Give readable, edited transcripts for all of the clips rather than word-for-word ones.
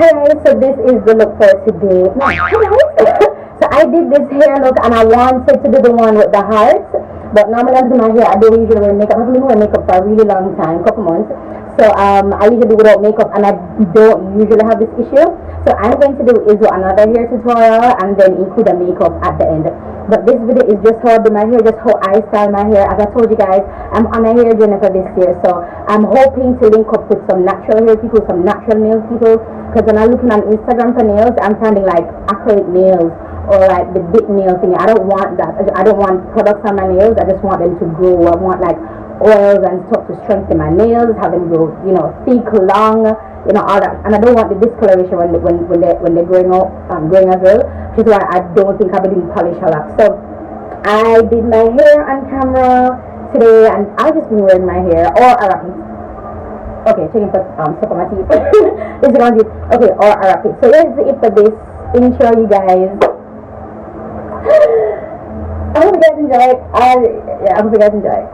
Hey, so this is the look for today. So I did this hair look and I wanted to do the one with the hearts, but normally I do my hair. I don't usually wear makeup. I haven't been wearing makeup for a really long time, couple months. So I usually do without makeup and I don't usually have this issue. So I'm going to do is do another hair tutorial and then include a makeup at the end. But this video is just how I do my hair, just how I style my hair. As I told you guys, I'm on a hair journey for this year, so I'm hoping to link up with some natural hair people, some natural nail people. Because when I'm looking on Instagram for nails, I'm finding like acrylic nails or like the dip nail thing. I don't want that. I don't want products on my nails. I just want them to grow. I want like oils and stuff to strengthen my nails, have them grow, thick, long, all that. And I don't want the discoloration when they're growing up, growing as well. Which is why I don't think I've been polish a lot. So I did my hair on camera today, and I've just been wearing my hair or a wrap it. Okay, checking for stuff on my teeth. This is on teeth. Okay, or a wrap it. So here's it for this intro, you guys. I hope you guys enjoy it. I hope you guys enjoy it.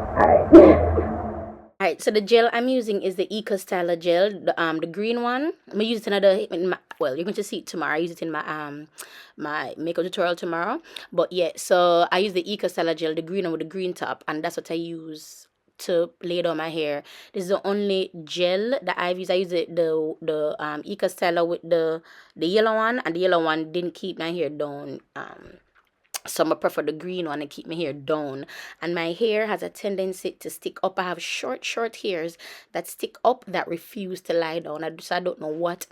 Alright, so the gel I'm using is the Eco Styler gel, the green one. I'm gonna use it well, you're going to see it tomorrow. I use it in my my makeup tutorial tomorrow. But yeah, so I use the Eco Styler gel, the green one with the green top, and that's what I use to lay down my hair. This is the only gel that I've used. I use the Eco Styler with the yellow one, and the yellow one didn't keep my hair down. So I prefer the green one to keep my hair down. And my hair has a tendency to stick up. I have short hairs that stick up that refuse to lie down. I don't know what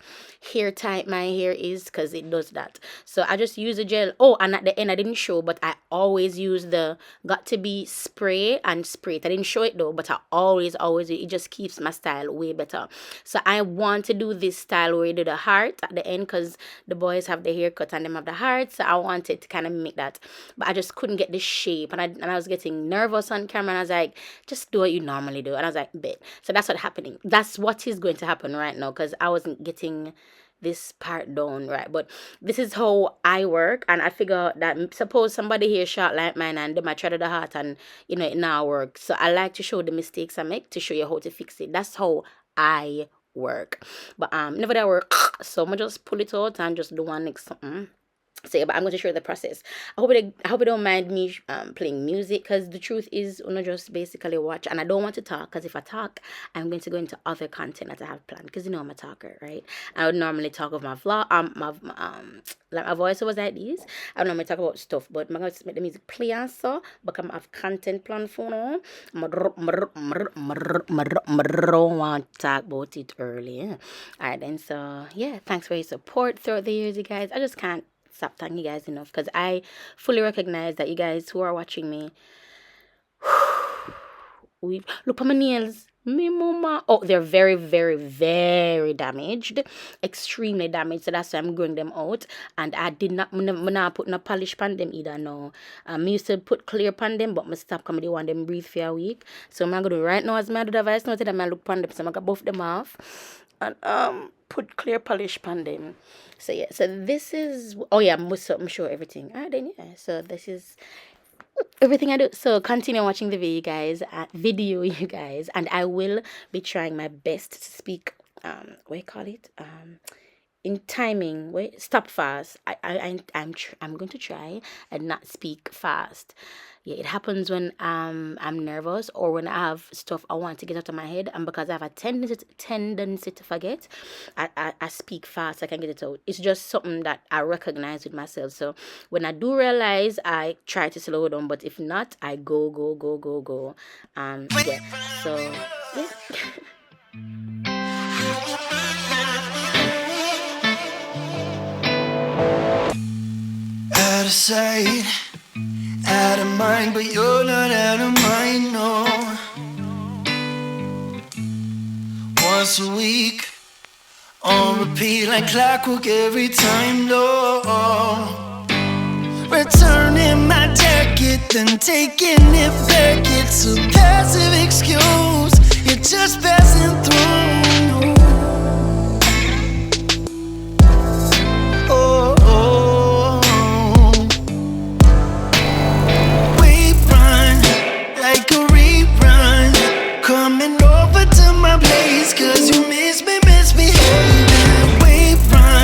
hair type my hair is, because it does that. So I just use the gel. Oh, and at the end I didn't show, but I always use the Got To Be spray and spray it. I didn't show it though, but I always it just keeps my style way better. So I want to do this style where you do the heart at the end, because the boys have the haircut and them have the heart. So I wanted to kind of make that. But I just couldn't get the shape, and I was getting nervous on camera, and I was like, just do what you normally do. And I was like, bet. So that's what's happening. That's what is going to happen right now, because I wasn't getting this part down right. But this is how I work, and I figure that suppose somebody here short like mine and they might try to the heart and it now work. So I like to show the mistakes I make to show you how to fix it. That's how I work. But never that work, so I'm gonna just pull it out and just do one next something. So yeah, but I'm going to show you the process. I hope you don't mind me playing music, because the truth is, I'm just basically watch, and I don't want to talk, because if I talk, I'm going to go into other content that I have planned, because I'm a talker, right? I would normally talk of my vlog, like my voice was like this. I would normally talk about stuff, but I'm going to make the music play and so, because I have content planned for now. I want to talk about it early. Alright then, so yeah, thanks for your support throughout the years, you guys. I just can't stop thanking you guys enough, because I fully recognize that you guys who are watching me, look at my nails, me mama. Oh, they're very, very, very damaged, extremely damaged. So that's why I'm growing them out. And I did not put no polish on them either. No, I used to put clear on them, but I stopped because I want them breathe for a week. So I'm gonna do right now, as my device noted, I'm gonna look on them, so I'm gonna buff them off and put clear polish on them. So yeah, so this is, oh yeah, I'm sure everything. Alright then, yeah, so this is everything I do. So continue watching the video, you guys, and I will be trying my best to speak what do you call it, in timing. Wait, stop fast. I'm going to try and not speak fast. Yeah, it happens when I'm nervous, or when I have stuff I want to get out of my head, and because I have a tendency to forget, I speak fast. I can get it out. It's just something that I recognize with myself. So when I do realize, I try to slow down, but if not, I go. Yeah. So yeah. Out of sight, out of mind, but you're not out of mind, no. Once a week, on repeat like clockwork every time, no. Returning my jacket, then taking it back, it's a passive excuse, you're just passing through. Coming over to my place, cause you misbehaving. We run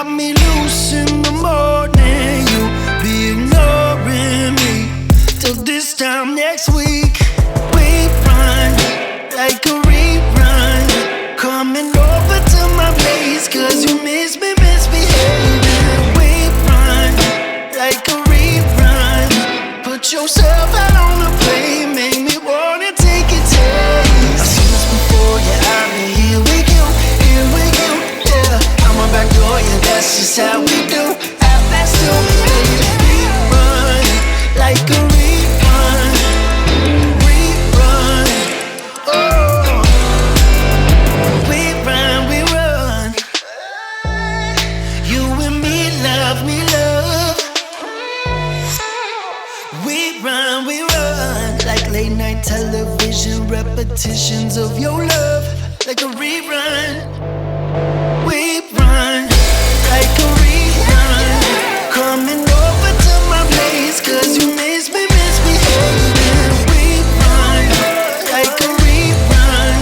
got me loose in the morning. You be ignoring me till this time next week. We run like a rerun, coming over to my place 'cause you misbehaving. We run like a rerun, put yourself out on the plane, make me wanna take a taste. I've seen this before, yeah, I've been here with you, yeah. I'm a back door, yeah, that's just how we do. At that still, baby, we run like a rerun, oh. We run, you and me, love. We run like late night television repetitions of your love, like a rerun. We run like a rerun, coming over to my place 'cause you misbehaving. We run like a rerun,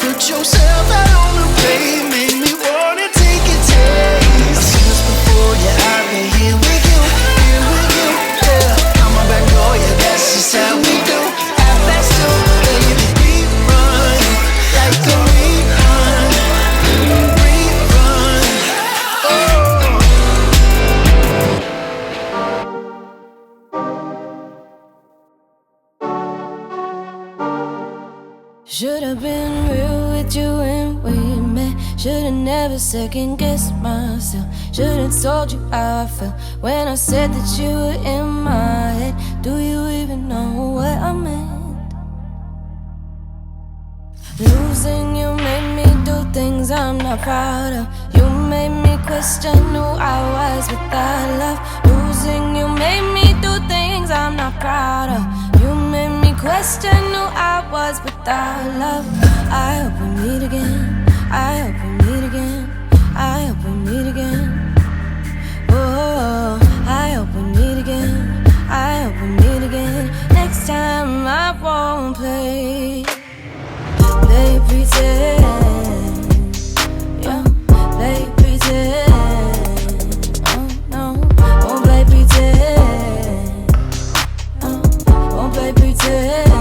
put yourself out on the plane, make me wanna take a taste. I've seen this before, yeah, I've been here with you, yeah. I'm a back door, yeah, that's just how we do. At that still, baby, we run like a rerun, oh. Should've been real with you when we met. Should've never second guessed myself. Should've told you how I felt when I said that you were in my head. Do you even know what I meant? Losing you made me do things I'm not proud of. You made me question who I was without love. Losing you made me do things I'm not proud of. You made me question who I was without love. I hope we meet again. I hope we meet again. I hope we meet again. Oh, I hope we meet again. I hope we meet again. Next time I won't play pretend. Yeah, play pretend. Oh no, won't play pretend. Won't play pretend.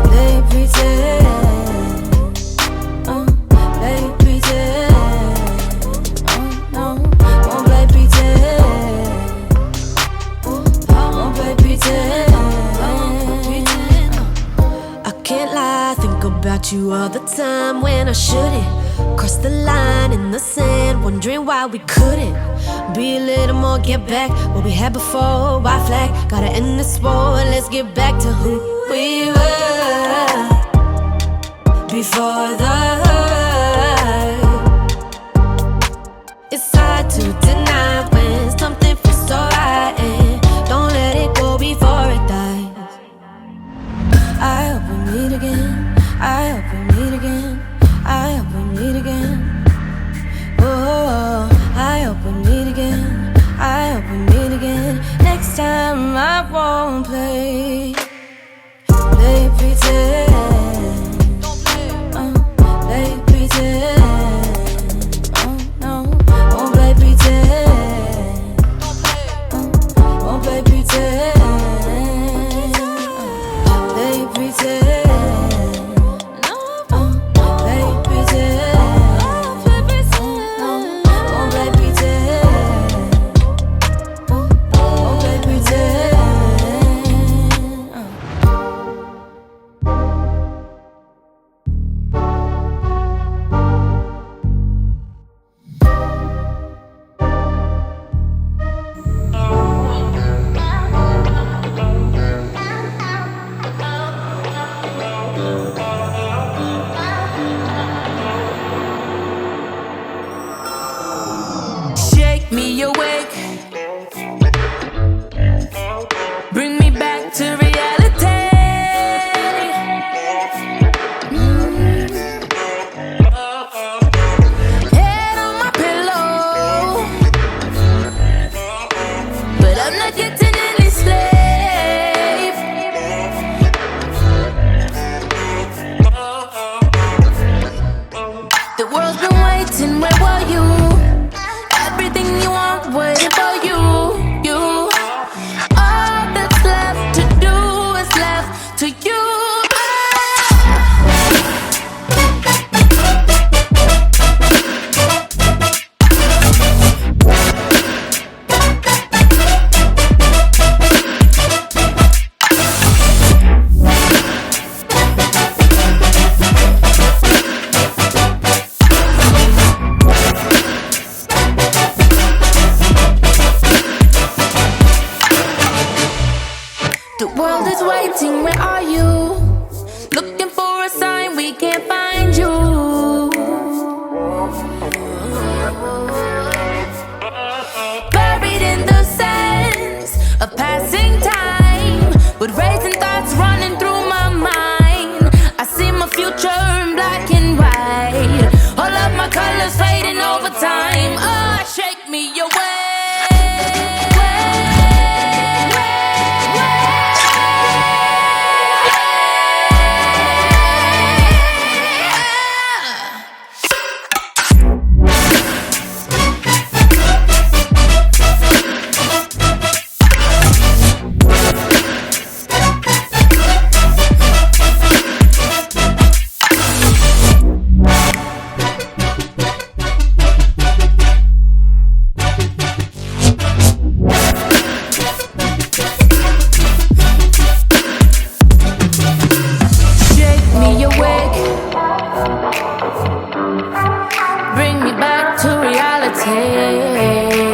Play pretend. Play pretend. Oh no, won't play pretend. Won't play pretend. I can't lie, think about you all the time when I shouldn't. Cross the line in the sand, wondering why we couldn't be a little more, get back what we had before. Why flag? Gotta end this war, let's get back to who we were before the hurt. It's hard to deny when something feels so right, and don't let it go before it dies. I hope we meet again. I hope we meet again. I hope we meet again. Oh, I hope we meet again. I hope we meet again. Next time I won't play pretend. Play pretend. Oh no, won't play pretend. Won't play pretend. Play pretend. Me awake, bring me back to reality. Head on my pillow, but I'm not getting any sleep. The world's been waiting, where were you? passing time, with racing thoughts running through my mind. I see my future in black and white, all of my colors fading over time. Oh, shake me away. Bring me back to reality.